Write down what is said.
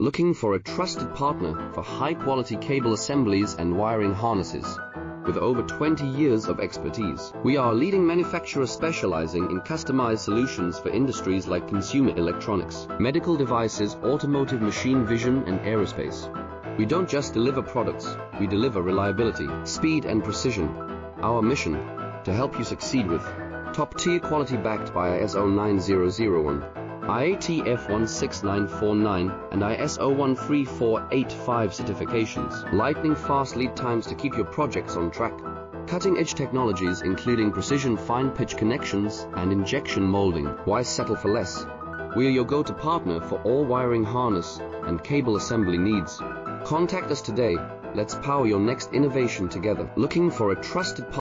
Looking for a trusted partner for high-quality cable assemblies and wiring harnesses. With over 20 years of expertise, we are a leading manufacturer specializing in customized solutions for industries like consumer electronics, medical devices, automotive, machine vision, and aerospace. We don't just deliver products, we deliver reliability, speed, and precision. Our mission: to help you succeed with top-tier quality backed by ISO 9001, IATF 16949, and ISO 13485 certifications. Lightning-fast lead times to keep your projects on track. Cutting-edge technologies including precision fine-pitch connections and injection molding. Why settle for less? We are your go-to partner for all wiring harness and cable assembly needs. Contact us today. Let's power your next innovation together. Looking for a trusted partner?